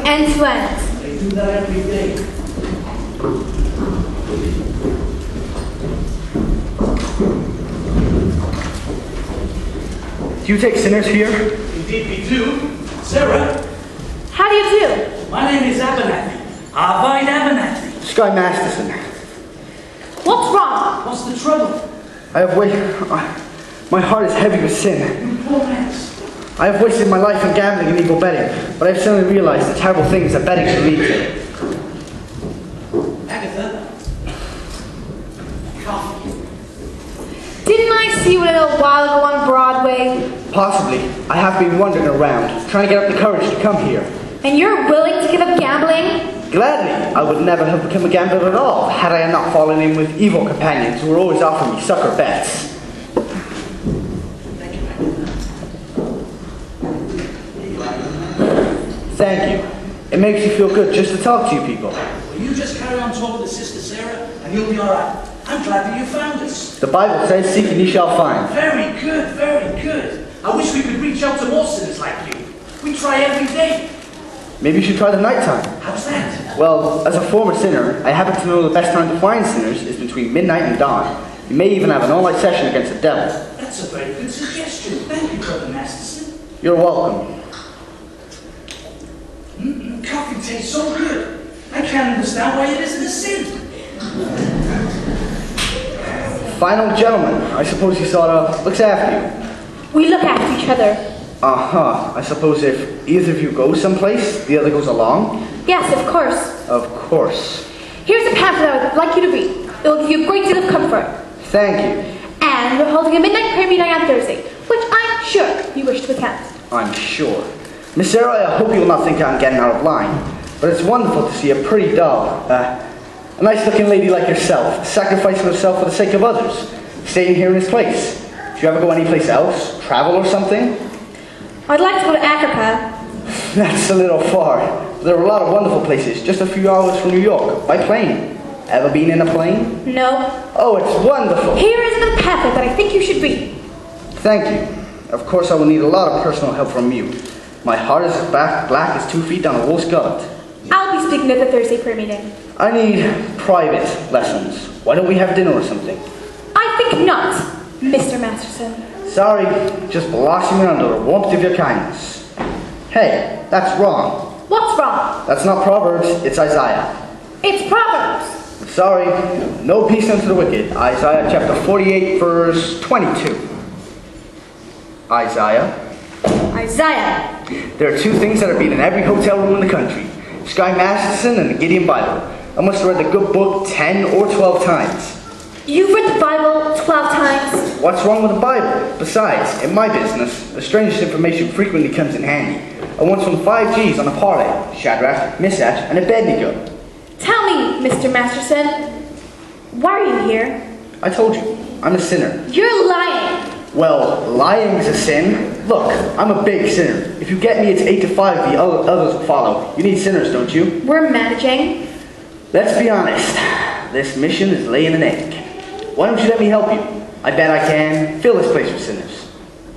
end to end. They do that every day. Do you take sinners here? Indeed we do. Sarah, How do you do? my name is Abernathy. Arvine Abernathy. Sky Masterson. What's wrong? What's the trouble? My heart is heavy with sin. You poor man. I have wasted my life in gambling and evil betting, but I have suddenly realized the terrible things that betting should lead to. Agatha. Coffee. Didn't I see you a little while ago on Broadway? Possibly. I have been wandering around, trying to get up the courage to come here. And you're willing to give up gambling? Gladly, I would never have become a gambler at all, had I not fallen in with evil companions who were always offering me sucker bets. Thank you. It makes me feel good just to talk to you people. Well, you just carry on talking to Sister Sarah, and you'll be all right. I'm glad that you found us. The Bible says, seek and ye shall find. Very good, very good. I wish we could reach out to more sinners like you. We try every day. Maybe you should try the nighttime. How's that? Well, as a former sinner, I happen to know the best time to find sinners is between midnight and dawn. You may even have an all-night session against the devil. That's a very good suggestion. Thank you, Brother Masterson. You're welcome. Coffee tastes so good. I can't understand why it isn't a sin. Fine old gentleman. I suppose he sort of looks after you. We look after each other. Uh-huh. I suppose if either of you goes someplace, the other goes along? Yes, of course. Of course. Here's a pamphlet I would like you to read. It will give you a great deal of comfort. Thank you. And we're holding a midnight prayer meeting on Thursday, which I'm sure you wish to attend. I'm sure. Miss Sarah, I hope you will not think I'm getting out of line, but it's wonderful to see a pretty doll, a nice-looking lady like yourself, sacrificing herself for the sake of others, staying here in this place. Do you ever go anyplace else? Travel or something? I'd like to go to Africa. That's a little far. There are a lot of wonderful places, just a few hours from New York, by plane. Ever been in a plane? No. Oh, it's wonderful. Here is another pamphlet that I think you should read. Thank you. Of course, I will need a lot of personal help from you. My heart is as black as 2 feet down a wolf's gullet. I'll be speaking at the Thursday prayer meeting. I need private lessons. Why don't we have dinner or something? I think not, Mr. Masterson. Sorry, just blossoming under the warmth of your kindness. Hey, that's wrong. What's wrong? That's not Proverbs, it's Isaiah. It's Proverbs. Sorry, no peace unto the wicked. Isaiah chapter 48, verse 22. Isaiah. There are two things that are being in every hotel room in the country. Sky Masterson and the Gideon Bible. I must have read the good book 10 or 12 times. You've read the Bible 12 times? What's wrong with the Bible? Besides, in my business, the strangest information frequently comes in handy. I once won 5 G's on a parlay. Shadrach, Meshach, and Abednego. Tell me, Mr. Masterson, why are you here? I told you, I'm a sinner. You're lying. Well, lying is a sin. Look, I'm a big sinner. If you get me, it's 8 to 5, the others will follow. You need sinners, don't you? We're managing. Let's be honest. This mission is laying an egg. Why don't you let me help you? I bet I can fill this place with sinners.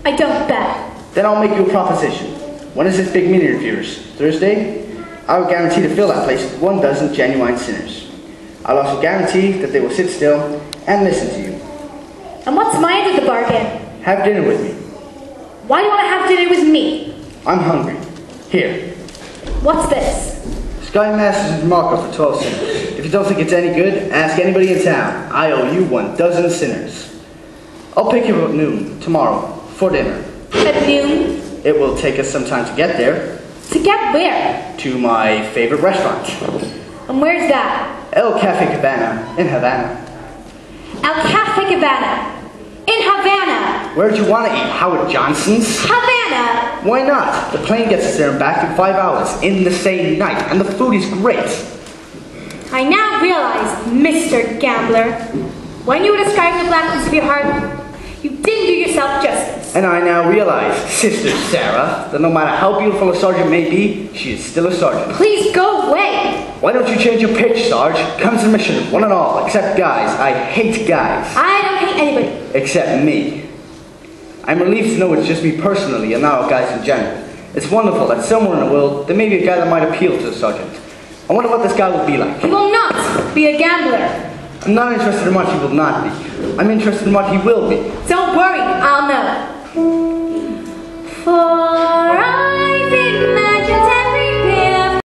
I don't bet. Then I'll make you a proposition. When is this big meeting of yours? Thursday? I will guarantee to fill that place with 12 genuine sinners. I'll also guarantee that they will sit still and listen to you. And what's my end of the bargain? Have dinner with me. Why do you want to have dinner with me? I'm hungry. Here. What's this? Sky Master's marker for 12 sinners. If you don't think it's any good, ask anybody in town. I owe you 12 sinners. I'll pick you up at noon tomorrow for dinner. At noon? It will take us some time to get there. To get where? To my favorite restaurant. And where's that? El Cafe Cabana in Havana. El Cafe Cabana. In Havana. Where'd you want to eat? Howard Johnson's? Havana. Why not? The plane gets us there and back in 5 hours in the same night. And the food is great. I now realize, Mr. Gambler, when you were describing the blackness of your heart, you didn't do yourself justice. And I now realize, Sister Sarah, that no matter how beautiful a sergeant may be, she is still a sergeant. Please go away. Why don't you change your pitch, Sarge? Come to the mission, one and all, except guys. I hate guys. I don't hate anybody. Except me. I'm relieved to know it's just me personally and not all guys in general. It's wonderful that somewhere in the world there may be a guy that might appeal to the sergeant. I wonder what this guy will be like. He will not be a gambler. I'm not interested in what he will not be. I'm interested in what he will be. Don't worry, I'll know.